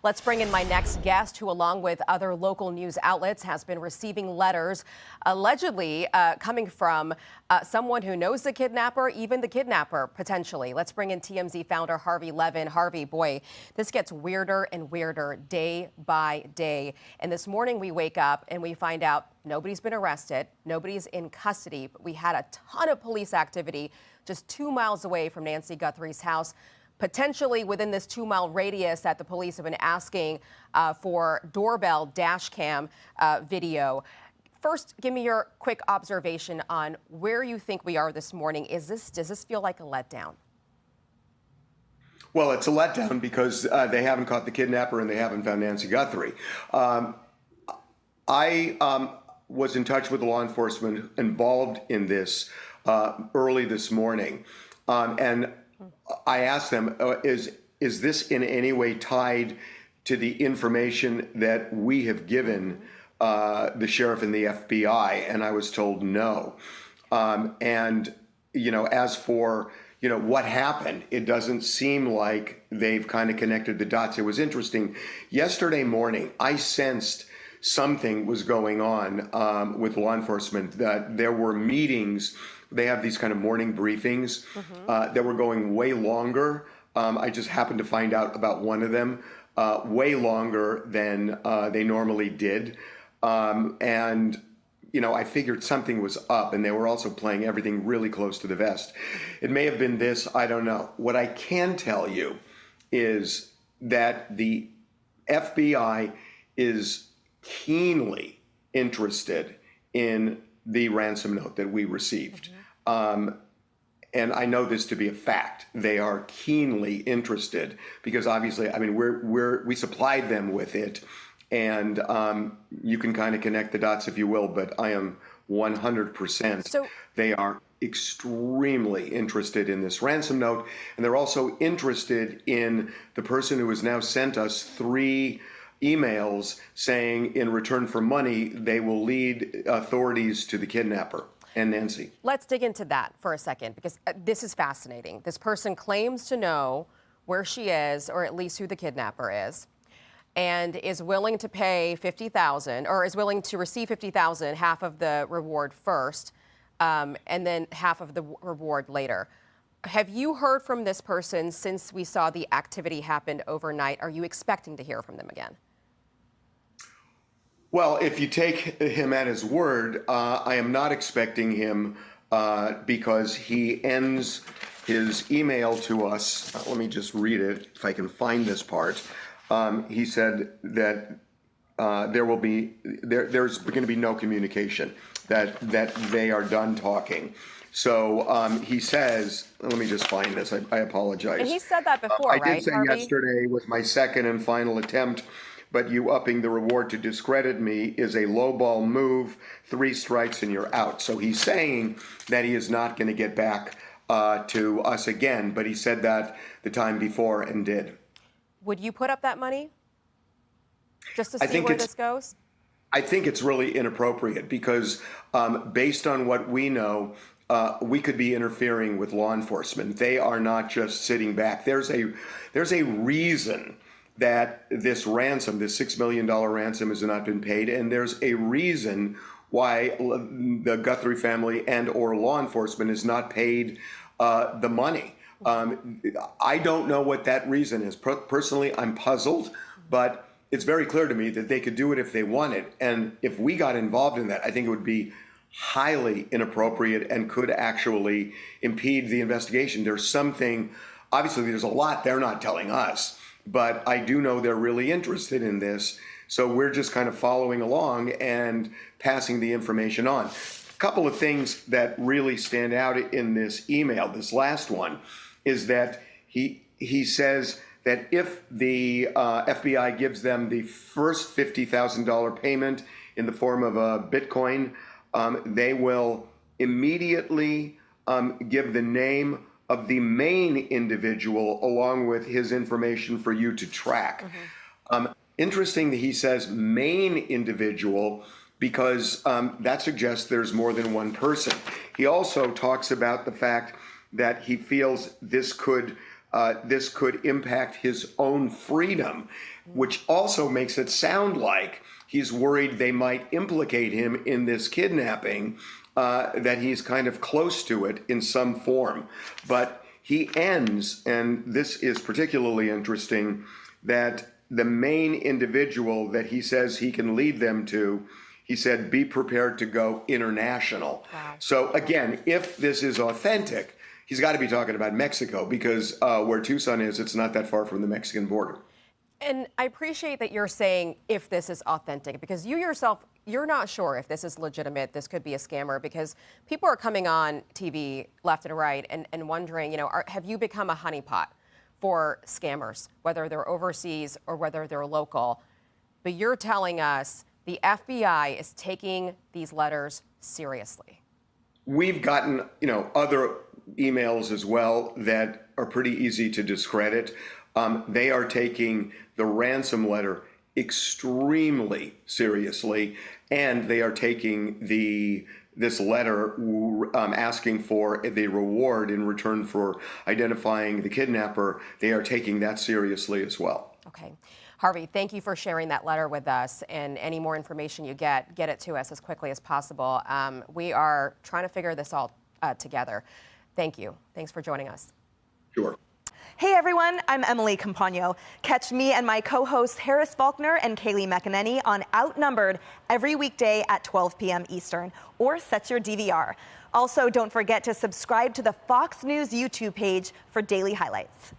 Let's bring in my next guest, who, along with other local news outlets, has been receiving letters allegedly coming from someone who knows the kidnapper, even the kidnapper, potentially. Let's bring in TMZ founder Harvey Levin. Harvey, boy, this gets weirder and weirder day by day. And this morning we wake up and we find out nobody's been arrested, nobody's in custody, but we had a ton of police activity just 2 miles away from Nancy Guthrie's house, potentially within this 2-mile radius that the police have been asking for doorbell dash cam video. First, give me your quick observation on where you think we are this morning. Does this feel like a letdown? Well, it's a letdown because they haven't caught the kidnapper and they haven't found Nancy Guthrie. I was in touch with law enforcement involved in this early this morning, and I asked them, is this in any way tied to the information that we have given the sheriff and the FBI? And I was told no. And, as for, what happened, it doesn't seem like they've kind of connected the dots. It was interesting. Yesterday morning, I sensed something was going on with law enforcement, that there were meetings. They have these kind of morning briefings that were going way longer. I just happened to find out about one of them, way longer than they normally did. And I figured something was up, and they were also playing everything really close to the vest. It may have been this, I don't know. What I can tell you is that the FBI is keenly interested in the ransom note that we received. And I know this to be a fact. They are keenly interested because obviously, we supplied them with it, and you can kind of connect the dots if you will, but I am 100%. They are extremely interested in this ransom note, and they're also interested in the person who has now sent us 3 emails saying in return for money, they will lead authorities to the kidnapper and Nancy. Let's dig into that for a second, because this is fascinating. This person claims to know where she is, or at least who the kidnapper is, and is willing to pay $50,000, or is willing to receive $50,000, half of the reward first, and then half of the reward later. Have you heard from this person since we saw the activity happen overnight? Are you expecting to hear from them again? Well, if you take him at his word, I am not expecting him because he ends his email to us. Let me just read it if I can find this part. He said that there's going to be no communication, that they are done talking. So he says, let me just find this. I apologize. And he said that before, right, I did say Harvey? yesterday was my second and final attempt, but you upping the reward to discredit me is a lowball move. 3 strikes and you're out. So he's saying that he is not going to get back to us again, but he said that the time before and did. Would you put up that money just to see where this goes? I think it's really inappropriate because based on what we know, we could be interfering with law enforcement. They are not just sitting back. There's a reason that this ransom, this $6 million ransom, has not been paid, and there's a reason why the Guthrie family and or law enforcement has not paid the money. I don't know what that reason is. Personally, I'm puzzled, but it's very clear to me that they could do it if they wanted. And if we got involved in that, I think it would be highly inappropriate and could actually impede the investigation. There's something, obviously there's a lot they're not telling us, but I do know they're really interested in this. So we're just kind of following along and passing the information on. A couple of things that really stand out in this email, this last one, is that he says that if the FBI gives them the first $50,000 payment in the form of a Bitcoin, they will immediately give the name of the main individual along with his information for you to track. Interesting that he says main individual because that suggests there's more than one person. He also talks about the fact that he feels this could impact his own freedom. which also makes it sound like he's worried they might implicate him in this kidnapping, that he's kind of close to it in some form. But he ends, and this is particularly interesting, that the main individual that he says he can lead them to, he said, be prepared to go international. Wow. So again, if this is authentic, he's got to be talking about Mexico, because where Tucson is, it's not that far from the Mexican border. And I appreciate that you're saying if this is authentic, because you yourself, you're not sure if this is legitimate, this could be a scammer, because people are coming on TV left and right and wondering, have you become a honeypot for scammers, whether they're overseas or whether they're local? But you're telling us the FBI is taking these letters seriously. We've gotten, other emails as well that are pretty easy to discredit. They are taking the ransom letter extremely seriously, and they are taking this letter asking for the reward in return for identifying the kidnapper. They are taking that seriously as well. Okay. Harvey, thank you for sharing that letter with us, and any more information you get it to us as quickly as possible. We are trying to figure this all together. Thank you. Thanks for joining us. Sure. Hey everyone, I'm Emily Campagno. Catch me and my co-hosts Harris Faulkner and Kaylee McEnany on Outnumbered every weekday at 12 p.m. Eastern, or set your DVR. Also, don't forget to subscribe to the Fox News YouTube page for daily highlights.